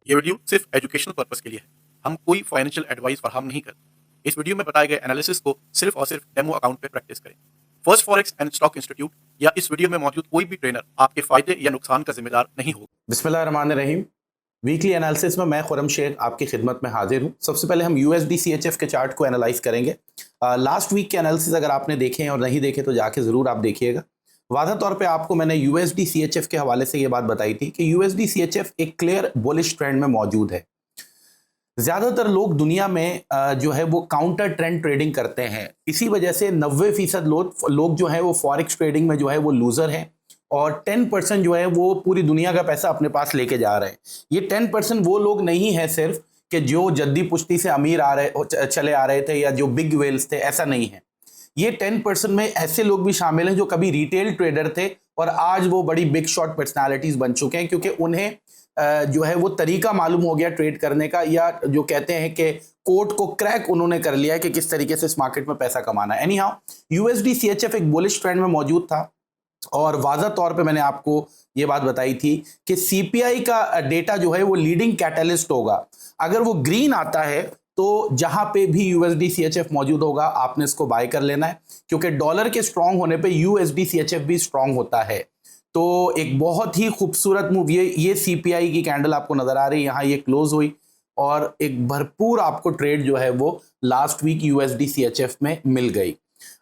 ये वीडियो सिर्फ educational purpose के लिए है। हम कोई फाइनेंशियल एडवाइस फराहम नहीं करते। इस वीडियो में बताए गए एनालिसिस को सिर्फ और सिर्फ डेमो अकाउंट पे प्रैक्टिस करें। First forex and stock institute या इस वीडियो में मौजूद कोई भी ट्रेनर आपके फायदे या नुकसान का जिम्मेदार नहीं होगा। बिस्मिल्लाहिर्रहमानिर्रहीम। वीकली एनालिसिस में मैं खुरम शेख आपकी खिदमत में हाजिर हूँ। सबसे पहले हम यूएसडी सीएचएफ के चार्ट को एनालाइज करेंगे। लास्ट वीक के एनालिसिस अगर आपने देखे हैं और नहीं देखे तो जाके ज़रूर आप देखिएगा। वाज़ह तौर पे आपको मैंने यूएसडी सीएचएफ के हवाले से ये बात बताई थी कि यूएसडी सीएचएफ एक क्लियर बुलिश ट्रेंड में मौजूद है। ज़्यादातर लोग दुनिया में जो है वो काउंटर ट्रेंड ट्रेडिंग करते हैं। इसी वजह से 90% लोग जो है वो फॉरेक्स ट्रेडिंग में जो है वो लूज़र हैं और 10% जो है वो पूरी दुनिया का पैसा अपने पास लेके जा रहे हैं। ये 10% वो लोग नहीं है सिर्फ कि जो जद्दी पुश्ती से अमीर चले आ रहे थे या जो बिग वेल्स थे, ऐसा नहीं है। ये 10% में ऐसे लोग भी शामिल हैं जो कभी रिटेल ट्रेडर थे और आज वो बड़ी बिग शॉट पर्सनालिटीज बन चुके हैं, क्योंकि उन्हें जो है वो तरीका मालूम हो गया ट्रेड करने का, या जो कहते हैं कि कोड को क्रैक उन्होंने कर लिया है कि किस तरीके से इस मार्केट में पैसा कमाना है। एनी हाउ, यूएसडी सीएचएफ एक बुलिश ट्रेंड में मौजूद था और वाज़ा तौर पे मैंने आपको ये बात बताई थी कि सीपीआई का डेटा जो है वो लीडिंग कैटलिस्ट होगा। अगर वो ग्रीन आता है तो जहां पे भी यूएसडी सीएचएफ मौजूद होगा आपने इसको बाय कर लेना है, क्योंकि डॉलर के स्ट्रांग होने पे यूएसडी सीएचएफ भी स्ट्रांग होता है। तो एक बहुत ही खूबसूरत मूव ये सीपीआई की कैंडल आपको नजर आ रही है, यहाँ ये क्लोज हुई और एक भरपूर आपको ट्रेड जो है वो लास्ट वीक यूएसडी सीएचएफ में मिल गई।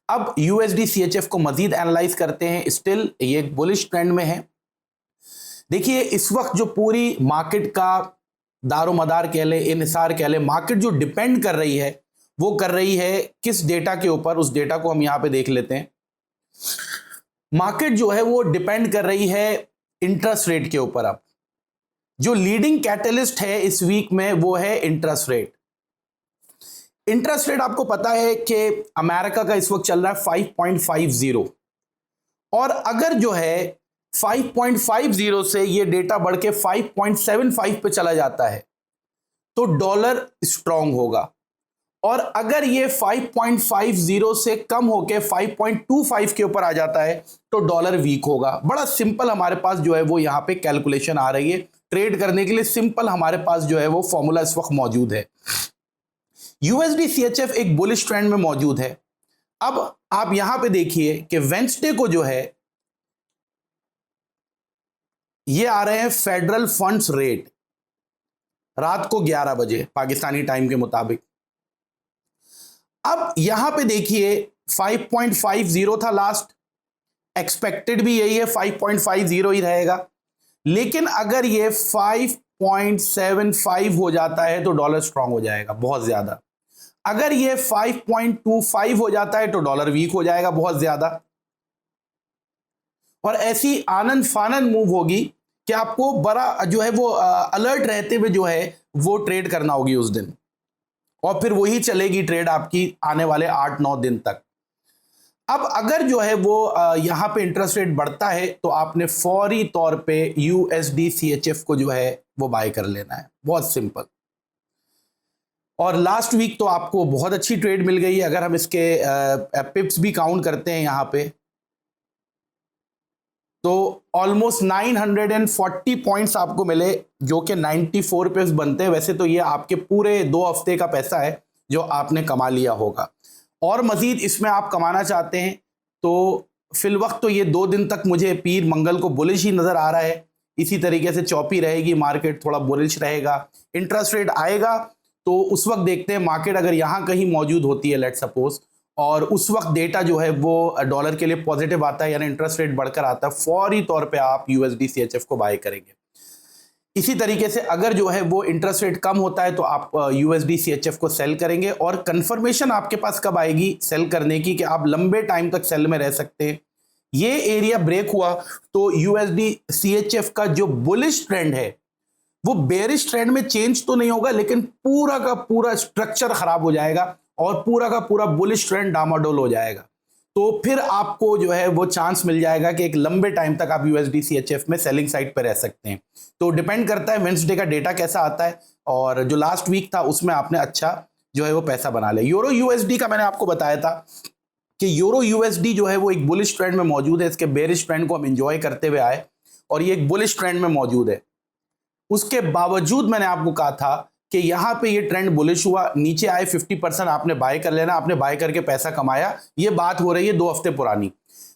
अब यूएसडी सीएचएफ को मजीद एनालाइज करते हैं। स्टिल ये एक बुलिश ट्रेंड में है। देखिए, इस वक्त जो पूरी मार्केट का दारोमदार कह ले, इन्हिसार कह ले, मार्केट जो डिपेंड कर रही है वो कर रही है किस डेटा के ऊपर, उस डेटा को हम यहां पे देख लेते हैं। मार्केट जो है वो डिपेंड कर रही है इंटरेस्ट रेट के ऊपर। अब जो लीडिंग कैटलिस्ट है इस वीक में वो है इंटरेस्ट रेट। इंटरेस्ट रेट आपको पता है कि अमेरिका का इस वक्त चल रहा है 5.50 और अगर जो है 5.50 से ये डेटा बढ़ के 5.75 पे चला जाता है तो डॉलर स्ट्रांग होगा, और अगर ये 5.50 से कम होके 5.25 के ऊपर आ जाता है तो डॉलर वीक होगा। बड़ा सिंपल हमारे पास जो है वो यहाँ पे कैलकुलेशन आ रही है ट्रेड करने के लिए। सिंपल हमारे पास जो है वो फॉर्मूला इस वक्त मौजूद है। यूएसडी सीएचएफ एक बुलिश ट्रेंड में मौजूद है। अब आप यहां पे देखिए कि वेंसडे को जो है ये आ रहे हैं फेडरल फंड्स रेट रात को 11 बजे पाकिस्तानी टाइम के मुताबिक। अब यहां पे देखिए 5.50 था लास्ट, एक्सपेक्टेड भी यही है 5.50 ही रहेगा, लेकिन अगर ये 5.75 हो जाता है तो डॉलर स्ट्रांग हो जाएगा बहुत ज्यादा। अगर ये 5.25 हो जाता है तो डॉलर वीक हो जाएगा बहुत ज्यादा, और ऐसी आनंद फानंद मूव होगी कि आपको बड़ा जो है वो अलर्ट रहते हुए जो है वो ट्रेड करना होगी उस दिन, और फिर वही चलेगी ट्रेड आपकी आने वाले 8-9 दिन तक। अब अगर जो है वो यहां पे इंटरेस्ट रेट बढ़ता है तो आपने फौरी तौर पे यूएसडी सीएचएफ को जो है वो बाय कर लेना है, बहुत सिंपल। और लास्ट वीक तो आपको बहुत अच्छी ट्रेड मिल गई है। अगर हम इसके पिप्स भी काउंट करते हैं यहाँ पे तो ऑलमोस्ट 940 पॉइंट्स आपको मिले, जो कि 94 पिप्स बनते हैं। वैसे तो ये आपके पूरे 2 हफ्ते का पैसा है जो आपने कमा लिया होगा, और मजीद इसमें आप कमाना चाहते हैं तो फिल वक्त तो ये 2 दिन तक मुझे पीर मंगल को बुलिश ही नजर आ रहा है। इसी तरीके से चौपी रहेगी मार्केट, थोड़ा बुलिश रहेगा। इंटरेस्ट रेट आएगा तो उस वक्त देखते हैं मार्केट अगर यहाँ कहीं मौजूद होती है लेट सपोज, और उस वक्त डेटा जो है वो डॉलर के लिए पॉजिटिव आता है यानी इंटरेस्ट रेट बढ़कर आता है, फौरी तौर पे आप यूएसडी सीएचएफ को बाय करेंगे। इसी तरीके से अगर जो है वो इंटरेस्ट रेट कम होता है तो आप यूएसडी सीएचएफ को सेल करेंगे, और कंफर्मेशन आपके पास कब आएगी सेल करने की कि आप लंबे टाइम तक सेल में रह सकते हैं। ये एरिया ब्रेक हुआ तो यूएसडी सीएचएफ का जो बुलिश ट्रेंड है वो बेरिश ट्रेंड में चेंज तो नहीं होगा, लेकिन पूरा का पूरा स्ट्रक्चर खराब हो जाएगा और पूरा का पूरा बुलिश ट्रेंड डामाडोल हो जाएगा। तो फिर आपको जो है वो चांस मिल जाएगा कि एक लंबे टाइम तक आप यूएसडी सीएचएफ में सेलिंग साइड पर रह सकते हैं। तो डिपेंड करता है वेंसडे का डेटा कैसा आता है, और जो लास्ट वीक था उसमें आपने अच्छा जो है वो पैसा बना लिया। यूरो यूएसडी का मैंने आपको बताया था कि यूरो यूएसडी जो है वो एक बुलिश ट्रेंड में मौजूद है। इसके बेरिश ट्रेंड को हम एंजॉय करते हुए आए और ये एक बुलिश ट्रेंड में मौजूद है। उसके बावजूद मैंने आपको कहा था कि यहां पे ये ट्रेंड बुलिश हुआ, नीचे आए 50%, आपने बाय कर लेना, आपने बाय करके पैसा कमाया। ये बात हो रही है 2 हफ्ते पुरानी।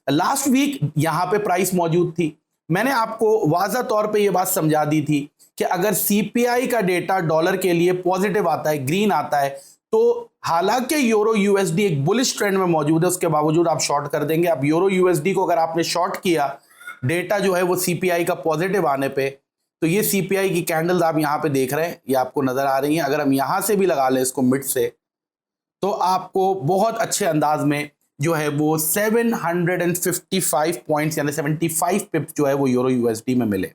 लास्ट वीक यहां पे प्राइस मौजूद थी, मैंने आपको वाज़ा तौर पे ये बात समझा दी थी कि अगर सीपीआई का डेटा डॉलर के लिए पॉजिटिव आता है, ग्रीन आता है, तो हालांकि यूरो यूएसडी एक बुलिश ट्रेंड में मौजूद है, उसके बावजूद आप शॉर्ट कर देंगे। अब यूरो यूएसडी को अगर आपने शॉर्ट किया, डेटा जो है वो सीपीआई का पॉजिटिव आने पे, तो ये सीपीआई की कैंडल्स आप यहां पे देख रहे हैं, ये आपको नजर आ रही हैं। अगर हम यहां से भी लगा लें इसको मिड से, तो आपको बहुत अच्छे अंदाज में जो है वो 755 पॉइंट्स यानी 75 पिप्स जो है वो यूरो यूएसडी में मिले।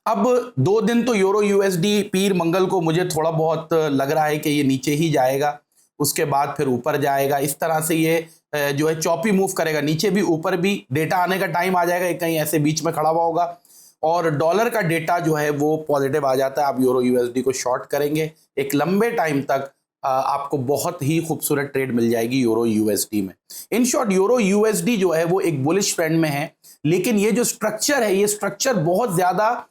अब 2 दिन तो यूरो यूएसडी पीर मंगल को मुझे थोड़ा बहुत लग रहा है कि ये नीचे ही जाएगा, उसके बाद फिर ऊपर जाएगा। इस तरह से ये जो है चॉपी मूव करेगा, नीचे भी ऊपर भी। डेटा आने का टाइम आ जाएगा, कहीं ऐसे बीच में खड़ा हुआ होगा, और डॉलर का डेटा जो है वो पॉजिटिव आ जाता है, आप यूरो यूएसडी को शॉर्ट करेंगे। एक लंबे टाइम तक आपको बहुत ही खूबसूरत ट्रेड मिल जाएगी यूरो यूएसडी में। इन शॉर्ट यूरो यूएसडी जो है वो एक बुलिश ट्रेंड में है, लेकिन ये जो स्ट्रक्चर है, ये स्ट्रक्चर बहुत ज्यादा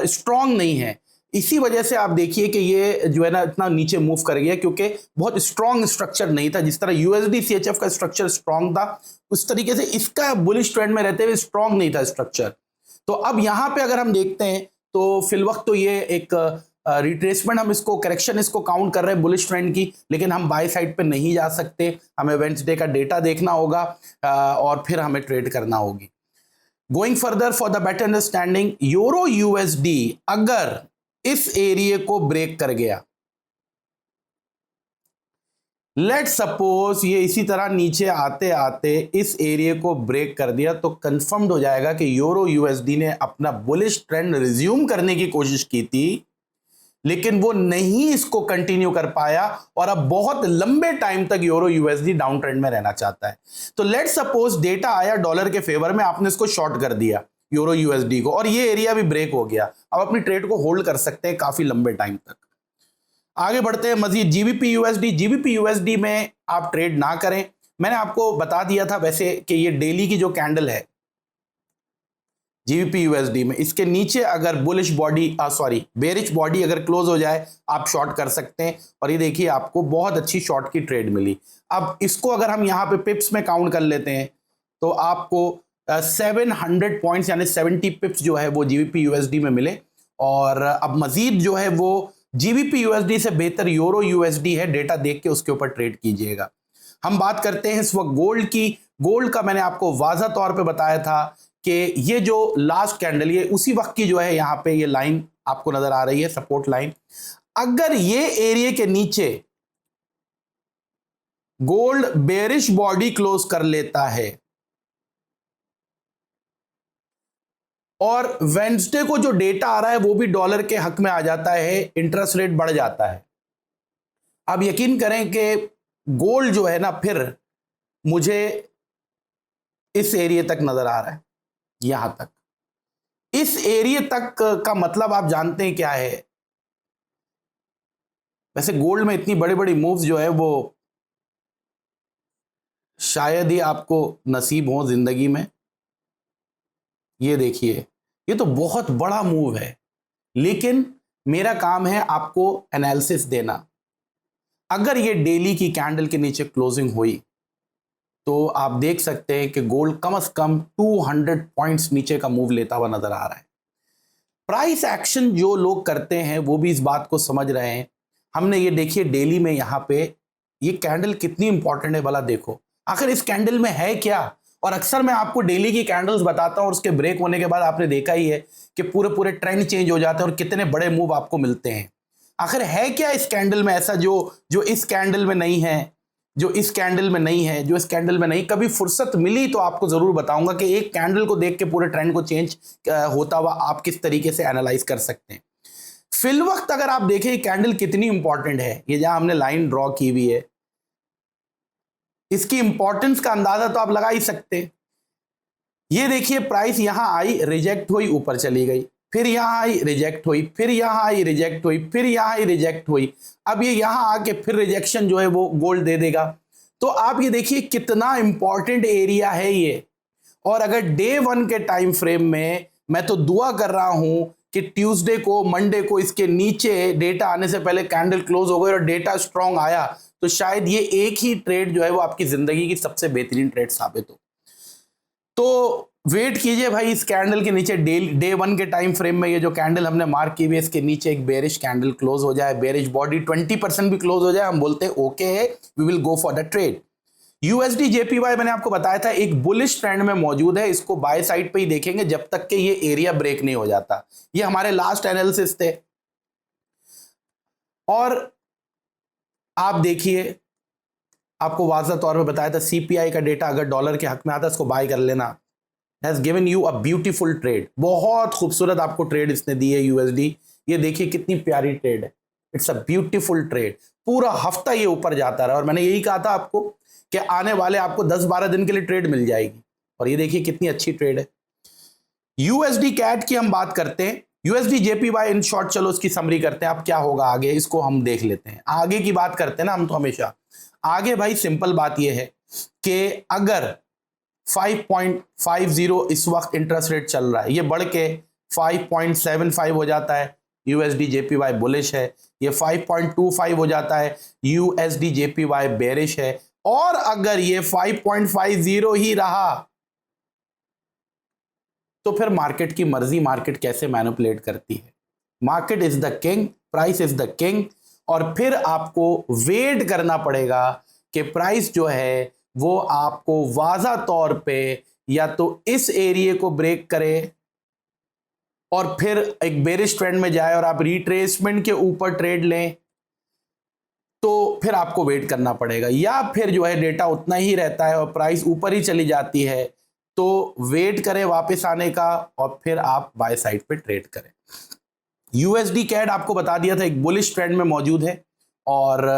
स्ट्रांग नहीं है। इसी वजह से आप देखिए कि ये जो है ना इतना नीचे मूव कर गया, क्योंकि बहुत स्ट्रांग स्ट्रक्चर नहीं था। जिस तरह यूएसडी सीएचएफ का स्ट्रक्चर स्ट्रांग था, उस तरीके से इसका बुलिश ट्रेंड में रहते हुए स्ट्रांग नहीं था स्ट्रक्चर। तो अब यहां पे अगर हम देखते हैं तो फिल वक्त तो ये एक रिट्रेसमेंट, हम इसको करेक्शन इसको काउंट कर रहे हैं बुलिश ट्रेंड की, लेकिन हम बाय साइड पे नहीं जा सकते। हमें वेडनेसडे का डेटा देखना होगा और फिर हमें ट्रेड करना होगी। Going further for the better understanding, euro USD अगर इस एरिया को ब्रेक कर गया, लेट सपोज ये इसी तरह नीचे आते आते इस एरिया को ब्रेक कर दिया, तो कंफर्म्ड हो जाएगा कि यूरो यूएसडी ने अपना बुलिश ट्रेंड रिज्यूम करने की कोशिश की थी, लेकिन वो नहीं इसको कंटिन्यू कर पाया और अब बहुत लंबे टाइम तक यूरो यूएसडी डाउन ट्रेंड में रहना चाहता है। तो लेट सपोज डेटा आया डॉलर के फेवर में, आपने इसको शॉर्ट कर दिया यूरो यूएसडी को, और ये एरिया भी ब्रेक हो गया। अब अपनी ट्रेड को होल्ड कर सकते हैं काफी लंबे टाइम तक। आगे बढ़ते हैं मजीद जीबीपी यूएसडी। जीबीपी यूएसडी में आप ट्रेड ना करें, मैंने आपको बता दिया था वैसे कि ये डेली की जो कैंडल है जीबीपी यूएसडी में, इसके नीचे अगर बुलिश बॉडी बेरिश बॉडी अगर क्लोज हो जाए, आप शॉर्ट कर सकते हैं। और ये देखिए आपको बहुत अच्छी शॉर्ट की ट्रेड मिली। अब इसको अगर हम यहाँ पे पिप्स में काउंट कर लेते हैं, तो आपको 700 पॉइंट्स यानी 70 पिप्स जो है वो जीबीपी यूएसडी में मिले। और अब मजीद जो है वो जीबीपी यूएसडी से बेहतर यूरो यूएसडी है, डेटा देख के उसके ऊपर ट्रेड कीजिएगा। हम बात करते हैं इस वक्त गोल्ड की। गोल्ड का मैंने आपको वाज़ा तौर पे बताया था कि ये जो लास्ट कैंडल, ये उसी वक्त की जो है, यहाँ पे ये लाइन आपको नजर आ रही है सपोर्ट लाइन। अगर ये एरिया के नीचे गोल्ड बेरिश बॉडी क्लोज कर लेता है और वेडनेसडे को जो डेटा आ रहा है वो भी डॉलर के हक में आ जाता है, इंटरेस्ट रेट बढ़ जाता है। अब यकीन करें कि गोल्ड जो है ना फिर मुझे इस एरिया तक नजर आ रहा है, यहां तक, इस एरिया तक का मतलब आप जानते हैं क्या है। वैसे गोल्ड में इतनी बड़ी बड़ी मूव्स जो है वो शायद ही आपको नसीब हो जिंदगी में। ये देखिए, ये तो बहुत बड़ा मूव है, लेकिन मेरा काम है आपको एनालिसिस देना। अगर ये डेली की कैंडल के नीचे क्लोजिंग हुई तो आप देख सकते हैं कि गोल्ड कम से कम 200 पॉइंट्स नीचे का मूव लेता हुआ नजर आ रहा है। प्राइस एक्शन जो लोग करते हैं वो भी इस बात को समझ रहे हैं। हमने ये देखिए डेली में यहाँ पे ये कैंडल कितनी इंपॉर्टेंट है भला देखो, आखिर इस कैंडल में है क्या। और अक्सर मैं आपको डेली की कैंडल्स बताता हूं और उसके ब्रेक होने के बाद आपने देखा ही है कि पूरे पूरे ट्रेंड चेंज हो जाते हैं और कितने बड़े मूव आपको मिलते हैं। आखिर है क्या इस कैंडल में ऐसा जो इस कैंडल में नहीं है, जो इस कैंडल में नहीं है, जो इस कैंडल में नहीं। कभी फुर्सत मिली तो आपको जरूर बताऊंगा कि एक कैंडल को देख के पूरे ट्रेंड को चेंज होता हुआ आप किस तरीके से एनालाइज कर सकते हैं। फिल वक्त अगर आप देखें कैंडल कितनी इंपॉर्टेंट है, ये जहां हमने लाइन ड्रॉ की हुई है, इसकी इंपॉर्टेंस का अंदाजा तो आप लगा ही सकते हैं। ये देखिए प्राइस यहां आई, रिजेक्ट हुई, ऊपर चली गई, फिर यहां आई, रिजेक्ट हुई, फिर यहां आई, रिजेक्ट हुई, फिर यहां आई, रिजेक्ट हुई। अब ये यहां आके फिर रिजेक्शन जो है वो गोल्ड दे देगा। तो आप ये देखिए कितना इंपॉर्टेंट एरिया है ये। और अगर डे 1 के टाइम फ्रेम में मैं तो दुआ कर रहा हूं कि ट्यूसडे को मंडे को इसके नीचे डेटा आने से पहले कैंडल क्लोज हो गई और डेटा स्ट्रांग आया, तो शायद ये एक ही ट्रेड जो है वो आपकी जिंदगी की सबसे बेहतरीन ट्रेड साबित हो। तो वेट कीजिए भाई, इस कैंडल के नीचे डे 1 के टाइम फ्रेम में ये जो कैंडल हमने मार्क की हुई है, इसके नीचे एक बेरिश कैंडल क्लोज हो जाए, बेरिश बॉडी 20% भी क्लोज हो जाए, हम बोलते हैं ओके है, we will go for the trade. USD JPY मैंने आपको बताया था एक बुलिश ट्रेंड में मौजूद है, इसको बाय साइड पे ही देखेंगे जब तक कि ये एरिया ब्रेक नहीं हो जाता। ये हमारे लास्ट एनालिसिस थे। और आप देखिए, आपको वाज़ह तौर पे बताया था सीपीआई का डेटा अगर डॉलर के हक में आता है इसको बाय कर लेना। Has given you a beautiful trade, बहुत खूबसूरत आपको ट्रेड इसने दी है यूएसडी। ये देखिए कितनी प्यारी ट्रेड है, इट्स अ ब्यूटीफुल ट्रेड। पूरा हफ्ता ये ऊपर जाता रहा और मैंने यही कहा था आपको कि आने वाले आपको 10-12 दिन के लिए ट्रेड मिल जाएगी, और ये देखिए कितनी अच्छी ट्रेड है। यूएसडी कैट की हम बात करते हैं, यूएसडी जेपीवाई इन शॉर्ट, चलो उसकी समरी करते हैं। अब क्या होगा आगे, इसको हम देख लेते हैं। आगे की बात करते हैं ना हम तो हमेशा आगे, भाई सिंपल बात यह है कि अगर 5.50 इस वक्त इंटरेस्ट रेट चल रहा है, ये बढ़ के 5.75 हो जाता है, यूएसडी जेपीवाई बुलिश है। ये 5.25 हो जाता है, यूएसडी जेपीवाई बेरिश है। और अगर ये 5.50 ही रहा तो फिर मार्केट की मर्जी, मार्केट कैसे मैनिपुलेट करती है। Market is the king, price is the king, और फिर आपको वेट करना पड़ेगा कि प्राइस जो है वो आपको वाज़ा तौर पे या तो इस एरिया को ब्रेक करे और फिर एक बेरिश ट्रेंड में जाए और आप रिट्रेसमेंट के ऊपर ट्रेड लें, तो फिर आपको वेट करना पड़ेगा। या फिर जो है डेटा उतना ही रहता है और प्राइस ऊपर ही चली जाती है, तो वेट करें वापस आने का और फिर आप बाय साइड पे ट्रेड करें। यूएसडी कैड आपको बता दिया था एक बुलिश ट्रेंड में मौजूद है, और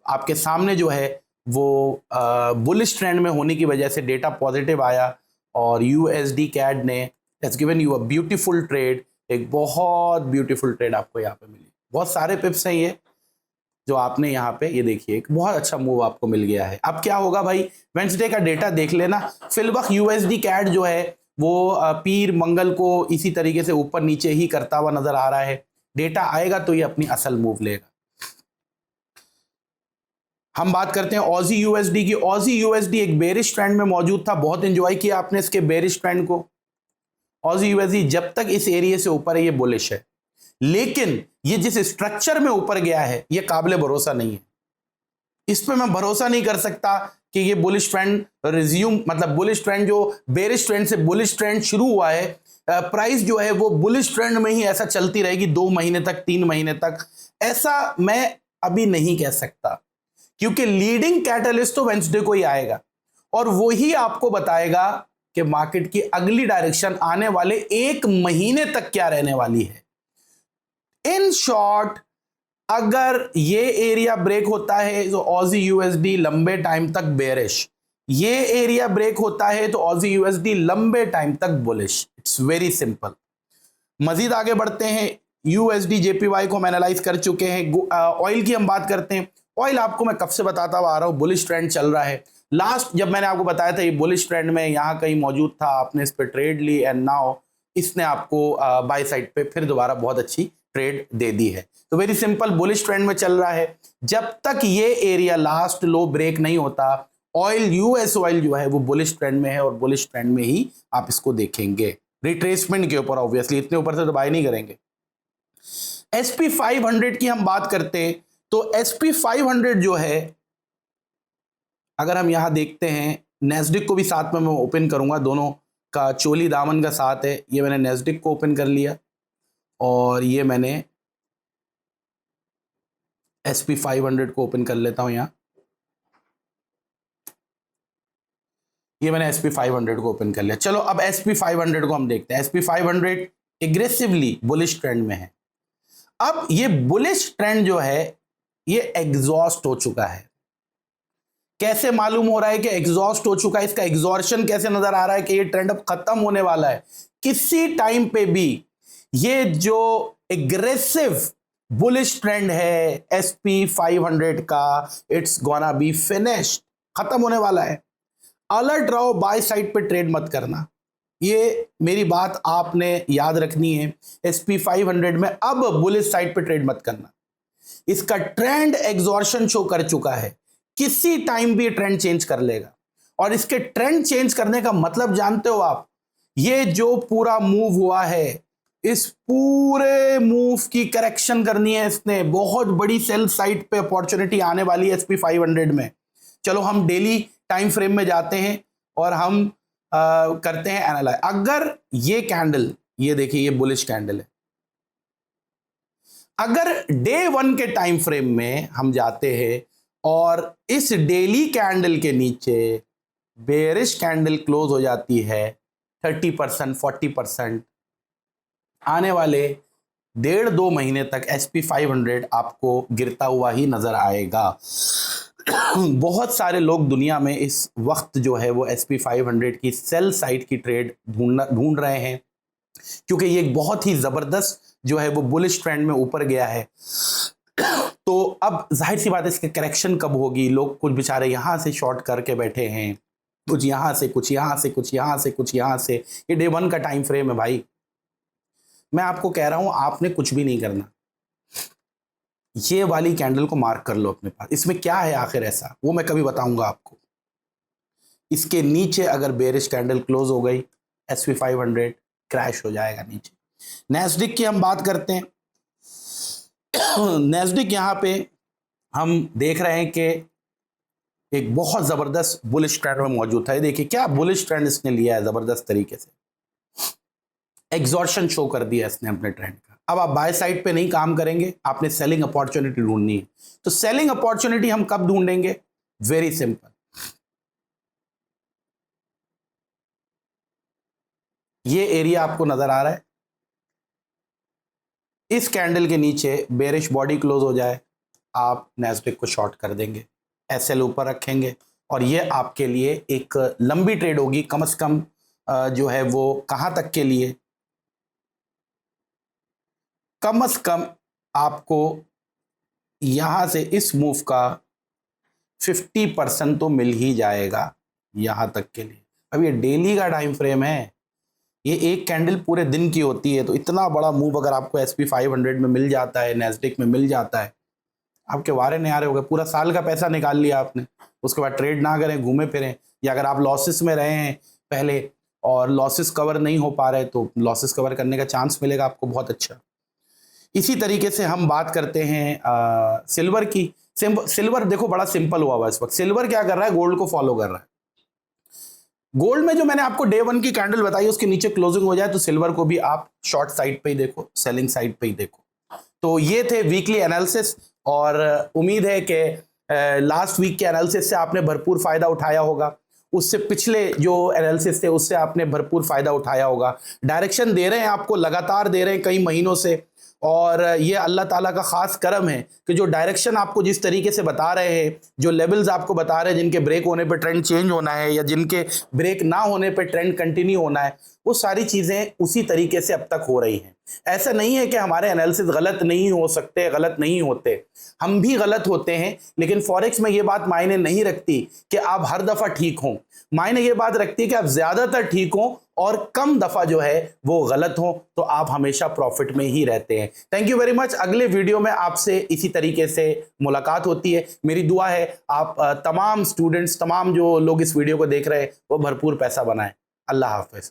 आपके सामने जो है वो बुलिश ट्रेंड में होने की वजह से डेटा पॉजिटिव आया और यूएसडी कैड ने has given you a beautiful trade. एक बहुत ब्यूटीफुल ट्रेड आपको यहाँ पे मिली। बहुत सारे पिप्स हैं ये जो आपने यहाँ पे, ये देखिए एक बहुत अच्छा मूव आपको मिल गया है। अब क्या होगा भाई, वेंसडे का डेटा देख लेना। फिलवक्त यूएसडी कैड जो है वो पीर मंगल को इसी तरीके से ऊपर नीचे ही करता हुआ नजर आ रहा है। डेटा आएगा तो ये अपनी असल मूव लेगा। हम बात करते हैं ऑजी यूएसडी की। ऑजी यूएसडी एक बेरिश ट्रेंड में मौजूद था, बहुत एंजॉय किया आपने इसके बेरिश ट्रेंड को। ऑजी यूएसडी जब तक इस एरिया से ऊपर है ये बुलिश है, लेकिन ये जिस स्ट्रक्चर में ऊपर गया है ये काबिल भरोसा नहीं है। इस पे मैं भरोसा नहीं कर सकता कि ये बुलिश ट्रेंड रिज्यूम, मतलब बुलिश ट्रेंड जो बेरिश ट्रेंड से बुलिश ट्रेंड शुरू हुआ है, प्राइस जो है वो बुलिश ट्रेंड में ही ऐसा चलती रहेगी 2 महीने तक, 3 महीने तक, ऐसा मैं अभी नहीं कह सकता। क्योंकि लीडिंग कैटलिस्ट तो वेंसडे को ही आएगा और वो ही आपको बताएगा कि मार्केट की अगली डायरेक्शन आने वाले 1 महीने तक क्या रहने वाली है। इन शॉर्ट, अगर ये एरिया ब्रेक होता है तो ऑजी यूएसडी लंबे टाइम तक बेरिश, ये एरिया ब्रेक होता है तो ऑजी यूएसडी लंबे टाइम तक बुलिश। It's very simple. मजीद आगे बढ़ते हैं, यूएसडी जेपीवाई को हम एनालाइज कर चुके हैं। ऑयल की हम बात करते हैं। ऑयल आपको मैं कब से बताता हुआ आ रहा हूं, बुलिश ट्रेंड चल रहा है। लास्ट जब मैंने आपको बताया था ये बुलिश ट्रेंड में यहां कहीं मौजूद था, आपने इस पर ट्रेड ली एंड नाउ इसने आपको बाय साइड पे फिर दोबारा बहुत अच्छी ट्रेड दे दी है। तो वेरी सिंपल, बुलिश ट्रेंड में चल रहा है। जब तक ये एरिया लास्ट लो ब्रेक नहीं होता, ऑयल, यूएस ऑयल जो है वो बुलिश ट्रेंड में है और बुलिश ट्रेंड में ही आप इसको देखेंगे। रिट्रेसमेंट के ऊपर ऑब्वियसली, इतने ऊपर से तो बाय नहीं करेंगे। एसपी 500 की हम बात करते हैं तो एसपी 500 जो है, अगर हम यहां देखते हैं, नेस्डिक को भी साथ में मैं ओपन करूंगा, दोनों का चोली दामन का साथ है। ये मैंने नेस्डिक को ओपन कर लिया और ये मैंने एसपी 500 को ओपन कर लेता हूं। यहां ये मैंने एसपी 500 को ओपन कर लिया। चलो अब एसपी 500 को हम देखते हैं। एसपी 500 एग्रेसिवली बुलिश ट्रेंड में है। अब ये बुलिश ट्रेंड जो है ये एग्जॉस्ट हो चुका है। कैसे मालूम हो रहा है कि एग्जॉस्ट हो चुका है? इसका एग्जॉर्शन कैसे नजर आ रहा है कि ये ट्रेंड अब खत्म होने वाला है? किसी टाइम पे भी ये जो एग्रेसिव बुलिश ट्रेंड है एसपी 500 का, इट्स गोना बी फिनिश्ड, खत्म होने वाला है। अलर्ट रहो, बाय साइड पे ट्रेड मत करना। ये मेरी बात आपने याद रखनी है। SP 500 में अब बुलिश साइड पे ट्रेड मत करना। इसका ट्रेंड एग्जॉर्शन शो कर चुका है, किसी टाइम भी ट्रेंड चेंज कर लेगा। और इसके ट्रेंड चेंज करने का मतलब जानते हो आप, ये जो पूरा मूव हुआ है, इस पूरे मूव की करेक्शन करनी है इसने। बहुत बड़ी सेल साइड पे अपॉर्चुनिटी आने वाली है SP 500 में। चलो हम डेली टाइम फ्रेम में जाते हैं और हम करते हैं एनालाइज। अगर ये कैंडल, ये देखिए ये बुलिश कैंडल है, अगर डे 1 के टाइम फ्रेम में हम जाते हैं और इस डेली कैंडल के नीचे बेरिश कैंडल क्लोज हो जाती है 30% 40%, आने वाले 1.5-2 महीने तक SP 500 आपको गिरता हुआ ही नजर आएगा। बहुत सारे लोग दुनिया में इस वक्त जो है वो SP 500 की सेल साइड की ट्रेड ढूंढ रहे हैं, क्योंकि ये एक बहुत ही जबरदस्त जो है वो बुलिश ट्रेंड में ऊपर गया है। तो अब जाहिर सी बात है इसके करेक्शन कब होगी। लोग कुछ बेचारे यहां से शॉर्ट करके बैठे हैं, कुछ यहां से, कुछ यहां से, कुछ यहां से, कुछ यहां से। ये डे 1 का टाइम फ्रेम है भाई। मैं आपको कह रहा हूं आपने कुछ भी नहीं करना, ये वाली कैंडल को मार्क कर लो अपने पास। इसमें क्या है आखिर ऐसा, वो मैं कभी बताऊंगा आपको। इसके नीचे अगर बेरिश कैंडल क्लोज हो गई, SP 500 क्रैश हो जाएगा नीचे। नैस्डैक की हम बात करते हैं। नैस्डैक यहां पे हम देख रहे हैं कि एक बहुत जबरदस्त बुलिश ट्रेंड में मौजूद है। देखिए क्या बुलिश ट्रेंड इसने लिया है, जबरदस्त तरीके से एग्जॉर्शन शो कर दिया इसने अपने ट्रेंड का। अब आप बाय साइड पे नहीं काम करेंगे, आपने सेलिंग अपॉर्चुनिटी ढूंढनी है। तो सेलिंग अपॉर्चुनिटी हम कब ढूंढेंगे? वेरी सिंपल, ये एरिया आपको नजर आ रहा है, इस कैंडल के नीचे बेरिश बॉडी क्लोज हो जाए, आप नैस्डैक को शॉर्ट कर देंगे, SL ऊपर रखेंगे और ये आपके लिए एक लंबी ट्रेड होगी। कम से कम जो है वो कहां तक के लिए, कम से कम आपको यहां से इस मूव का 50% तो मिल ही जाएगा यहां तक के लिए। अब ये डेली का टाइम फ्रेम है, ये एक कैंडल पूरे दिन की होती है। तो इतना बड़ा मूव अगर आपको SP 500 में मिल जाता है, नैस्डैक में मिल जाता है, आपके वारे नहीं आ रहे हो गए। पूरा साल का पैसा निकाल लिया आपने, उसके बाद ट्रेड ना करें, घूमे फिरें। या अगर आप लॉसेस में रहे हैं पहले और लॉसेस कवर नहीं हो पा रहे, तो लॉसेस कवर करने का चांस मिलेगा आपको बहुत अच्छा। इसी तरीके से हम बात करते हैं सिल्वर की। सिल्वर देखो बड़ा सिंपल हुआ हुआ इस वक्त। सिल्वर क्या कर रहा है? गोल्ड को फॉलो कर रहा है। गोल्ड में जो मैंने आपको डे 1 की कैंडल बताई उसके नीचे क्लोजिंग हो जाए तो सिल्वर को भी आप शॉर्ट साइड पे ही देखो, सेलिंग साइड पे ही देखो। तो ये थे वीकली एनालिसिस और उम्मीद है कि लास्ट वीक के एनालिसिस से आपने भरपूर फायदा उठाया होगा। उससे पिछले जो एनालिसिस थे उससे आपने भरपूर फायदा उठाया होगा। डायरेक्शन दे रहे हैं आपको, लगातार दे रहे हैं कई महीनों से, और ये अल्लाह ताला का खास करम है कि जो डायरेक्शन आपको जिस तरीके से बता रहे हैं, जो लेवल्स आपको बता रहे हैं जिनके ब्रेक होने पे ट्रेंड चेंज होना है या जिनके ब्रेक ना होने पे ट्रेंड कंटिन्यू होना है, वो सारी चीज़ें उसी तरीके से अब तक हो रही हैं। ऐसा नहीं है कि हमारे एनालिसिस गलत नहीं हो सकते, गलत नहीं होते, हम भी गलत होते हैं। लेकिन फॉरेक्स में ये बात मायने नहीं रखती कि आप हर दफ़ा ठीक हों, मायने ये बात रखती है कि आप ज़्यादातर ठीक हों और कम दफ़ा जो है वो गलत हो, तो आप हमेशा प्रॉफिट में ही रहते हैं। Thank you very much. अगले वीडियो में आपसे इसी तरीके से मुलाकात होती है। मेरी दुआ है आप तमाम स्टूडेंट्स, तमाम जो लोग इस वीडियो को देख रहे हैं वो भरपूर पैसा बनाएं। अल्लाह हाफिज़।